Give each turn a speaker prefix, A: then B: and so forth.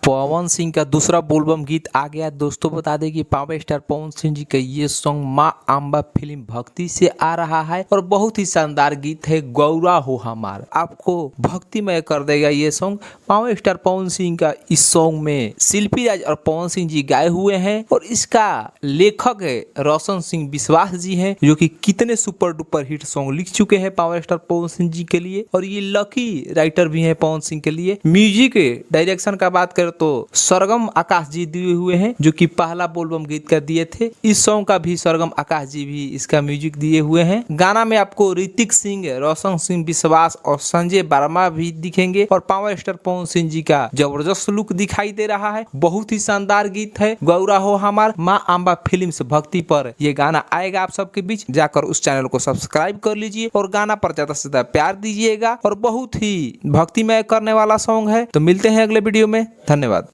A: पवन सिंह का दूसरा बोलबम गीत आ गया दोस्तों। बता दें कि पावर स्टार पवन सिंह जी का ये सॉन्ग माँ अम्बा फिल्म भक्ति से आ रहा है और बहुत ही शानदार गीत है। गौरा हो हमार आपको भक्तिमय कर देगा ये song. Power star Pawan Singh का इस सॉन्ग में शिल्पी राज और पवन सिंह जी गाए हुए हैं और इसका लेखक है रोशन सिंह विश्वास जी हैं, जो कि कितने सुपर डुपर हिट सॉन्ग लिख चुके हैं पावर स्टार पवन सिंह जी के लिए और ये लकी राइटर भी है पवन सिंह के लिए। म्यूजिक डायरेक्शन का बात करें तो सरगम आकाश जी दिए हुए हैं, जो कि पहला बोलबम गीत का दिए थे। इस सॉन्ग का भी सरगम आकाश जी भी इसका म्यूजिक दिए हुए हैं। गाना में आपको ऋतिक सिंह, रोशन सिंह विश्वास और संजय वर्मा भी दिखेंगे और पावर स्टार पवन सिंह जी का जबरदस्त लुक दिखाई दे रहा है। बहुत ही शानदार गीत है गौरा हो हमार। माँ अम्बा फिल्म से भक्ति पर यह गाना आएगा आप सबके बीच। जाकर उस चैनल को सब्सक्राइब कर लीजिए और गाना पर ज्यादा से ज्यादा प्यार दीजिएगा और बहुत ही भक्तिमय करने वाला सॉन्ग है। तो मिलते हैं अगले वीडियो में। धन्यवाद।